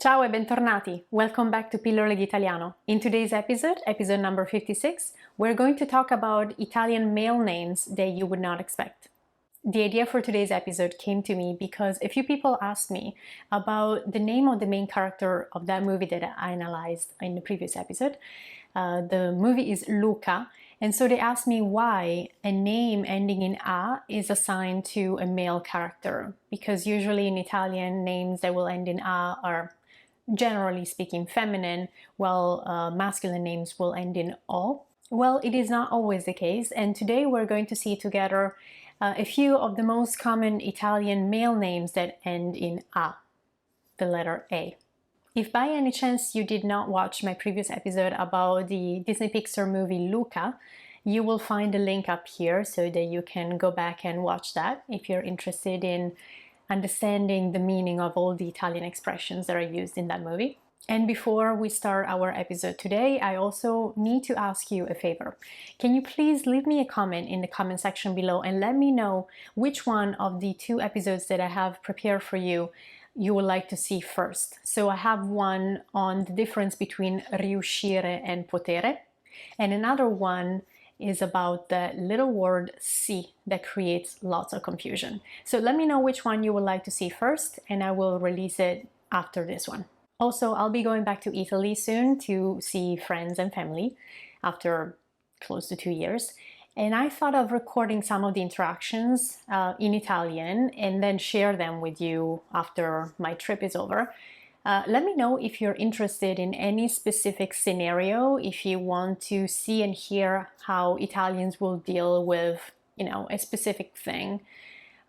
Ciao e bentornati! Welcome back to Pillole D'Italiano. In today's episode, episode number 56, we're going to talk about Italian male names that you would not expect. The idea for today's episode came to me because a few people asked me about the name of the main character of that movie that I analyzed in the previous episode. The movie is Luca, and so they asked me why a name ending in A is assigned to a male character, because usually in Italian names that will end in A are generally speaking feminine, while masculine names will end in O. Well, it is not always the case, and today we're going to see together a few of the most common Italian male names that end in A, the letter A. If by any chance you did not watch my previous episode about the Disney Pixar movie Luca, you will find a link up here so that you can go back and watch that if you're interested in understanding the meaning of all the Italian expressions that are used in that movie. And before we start our episode today, I also need to ask you a favor. Can you please leave me a comment in the comment section below and let me know which one of the two episodes that I have prepared for you you would like to see first. So I have one on the difference between riuscire and potere, and another one is about the little word si that creates lots of confusion. So let me know which one you would like to see first, and I will release it after this one. Also, I'll be going back to Italy soon to see friends and family after close to 2 years. And I thought of recording some of the interactions in Italian and then share them with you after my trip is over. Let me know if you're interested in any specific scenario, if you want to see and hear how Italians will deal with, a specific thing,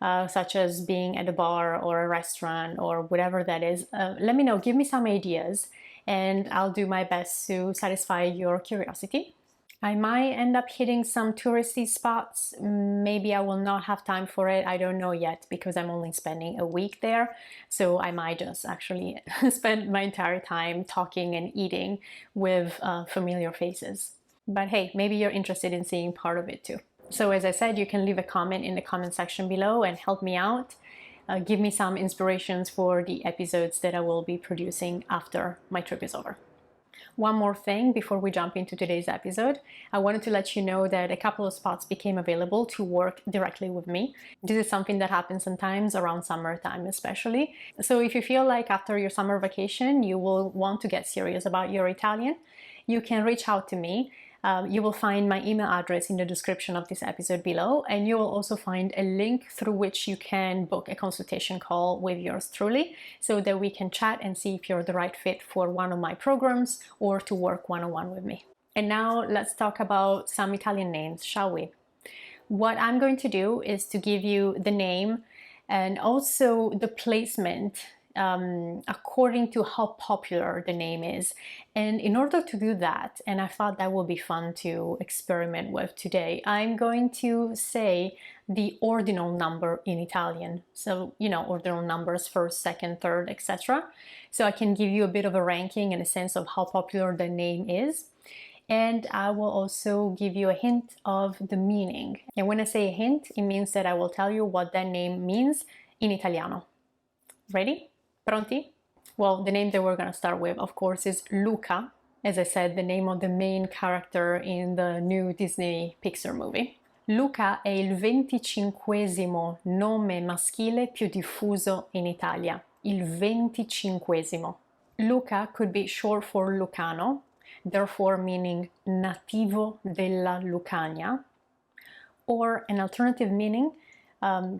such as being at a bar or a restaurant or whatever that is. Let me know, give me some ideas, and I'll do my best to satisfy your curiosity. I might end up hitting some touristy spots. Maybe I will not have time for it. I don't know yet because I'm only spending a week there. So I might just actually spend my entire time talking and eating with familiar faces. But hey, maybe you're interested in seeing part of it too. So as I said, you can leave a comment in the comment section below and help me out. Give me some inspirations for the episodes that I will be producing after my trip is over. One more thing before we jump into today's episode, I wanted to let you know that a couple of spots became available to work directly with me. This is something that happens sometimes around summertime especially. So if you feel like after your summer vacation you will want to get serious about your Italian, you can reach out to me. You will find my email address in the description of this episode below, and you will also find a link through which you can book a consultation call with yours truly so that we can chat and see if you're the right fit for one of my programs or to work one-on-one with me. And now let's talk about some Italian names, shall we? What I'm going to do is to give you the name and also the placement according to how popular the name is. And in order to do that, and I thought that would be fun to experiment with today, I'm going to say the ordinal number in Italian. So, ordinal numbers, first, second, third, etc. So I can give you a bit of a ranking and a sense of how popular the name is. And I will also give you a hint of the meaning. And when I say a hint, it means that I will tell you what that name means in Italiano. Ready? Pronti? Well, the name that we're going to start with, of course, is Luca. As I said, the name of the main character in the new Disney Pixar movie. Luca è il 25esimo nome maschile più diffuso in Italia. Il 25esimo. Luca could be short for Lucano, therefore meaning nativo della Lucania, or an alternative meaning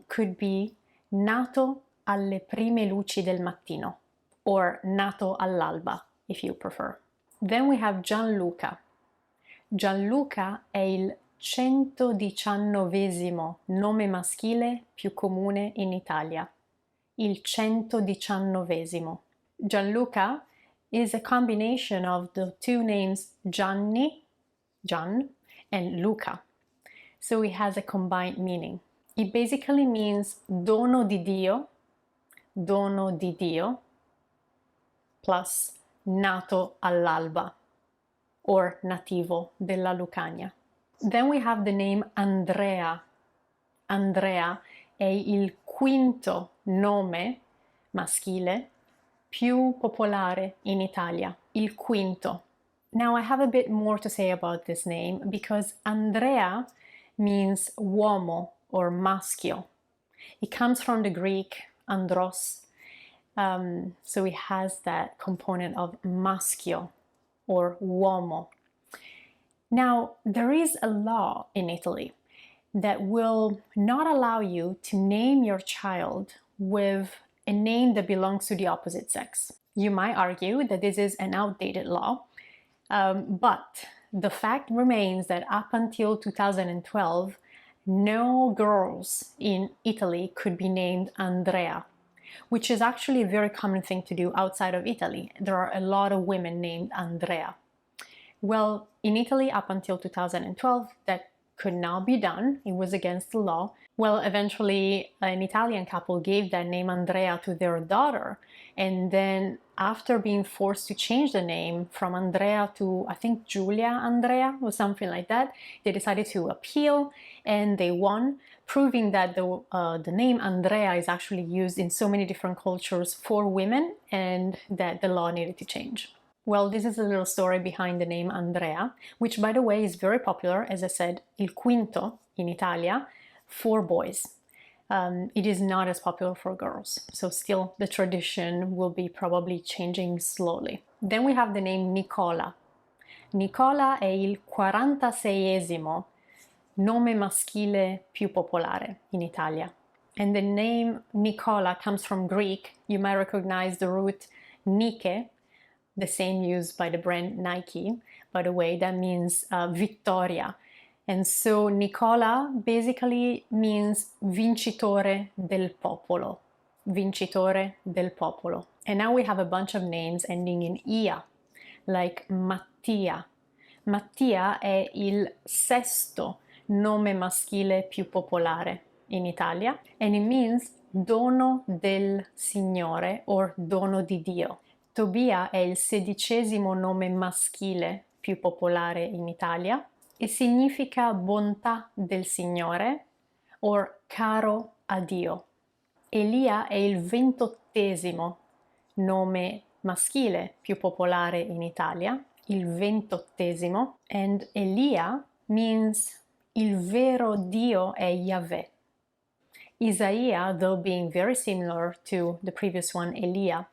could be nato alle prime luci del mattino, or nato all'alba, if you prefer. Then we have Gianluca. Gianluca è il 119esimo nome maschile più comune in Italia. Il 119esimo. Gianluca is a combination of the two names Gianni, Gian, and Luca. So it has a combined meaning. It basically means dono di Dio, plus nato all'alba, or nativo della Lucania. Then we have the name Andrea. Andrea è il quinto nome maschile più popolare in Italia, il quinto. Now I have a bit more to say about this name because Andrea means uomo or maschio. It comes from the Greek andros, so it has that component of maschio or uomo. Now, there is a law in Italy that will not allow you to name your child with a name that belongs to the opposite sex. You might argue that this is an outdated law, but the fact remains that up until 2012, no girls in Italy could be named Andrea, which is actually a very common thing to do outside of Italy. There are a lot of women named Andrea. Well, in Italy up until 2012, that could not be done. It was against the law. Well, eventually an Italian couple gave that name Andrea to their daughter. And then after being forced to change the name from Andrea to, I think, Giulia Andrea or something like that, they decided to appeal and they won, proving that the name Andrea is actually used in so many different cultures for women and that the law needed to change. Well, this is a little story behind the name Andrea, which, by the way, is very popular, as I said, il quinto in Italia, for boys. It is not as popular for girls, so still the tradition will be probably changing slowly. Then we have the name Nikola. Nikola è il 46esimo nome maschile più popolare in Italia. And the name Nikola comes from Greek. You might recognize the root Nike, the same used by the brand Nike, by the way, that means vittoria. And so Nikola basically means vincitore del popolo. Vincitore del popolo. And now we have a bunch of names ending in ia, like Mattia. Mattia è il sesto nome maschile più popolare in Italia, and it means dono del Signore or dono di Dio. Tobia è il 16° nome maschile più popolare in Italia e significa bontà del Signore or caro a Dio. Elia è il 28° nome maschile più popolare in Italia, il 28°, and Elia means il vero Dio è Yahweh. Isaia, though being very similar to the previous one, Elia,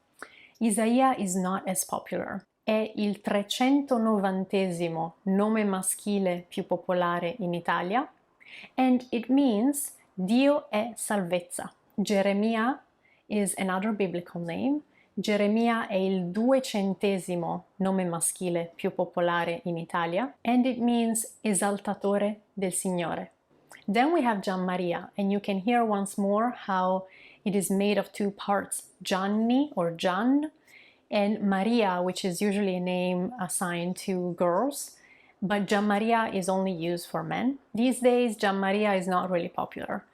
Isaia is not as popular. È il 390° nome maschile più popolare in Italia, and it means Dio è salvezza. Geremia is another biblical name. Geremia è il 200° nome maschile più popolare in Italia, and it means esaltatore del Signore. Then we have Gianmaria, and you can hear once more how it is made of two parts, Gianni or Gian, and Maria, which is usually a name assigned to girls, but Gianmaria is only used for men. These days, Gianmaria is not really popular.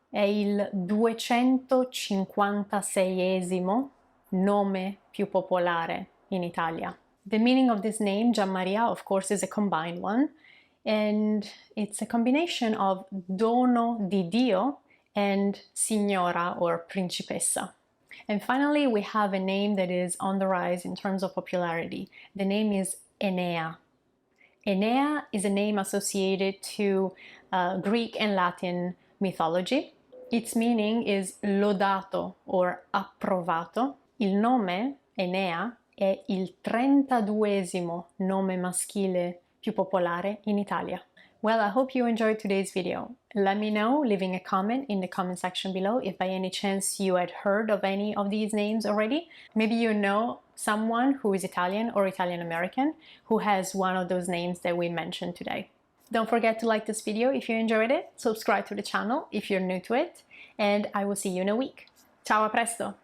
È il 256° nome più popolare in Italia. The meaning of this name, Gianmaria, of course, is a combined one, and it's a combination of dono di Dio and signora or principessa. And finally, we have a name that is on the rise in terms of popularity. The name is Enea. Enea is a name associated to Greek and Latin mythology. Its meaning is lodato or approvato. Il nome, Enea, è il 32° nome maschile più popolare in Italia. Well, I hope you enjoyed today's video. Let me know, leaving a comment in the comment section below if by any chance you had heard of any of these names already. Maybe you know someone who is Italian or Italian American who has one of those names that we mentioned today. Don't forget to like this video if you enjoyed it, subscribe to the channel if you're new to it, and I will see you in a week. Ciao, a presto!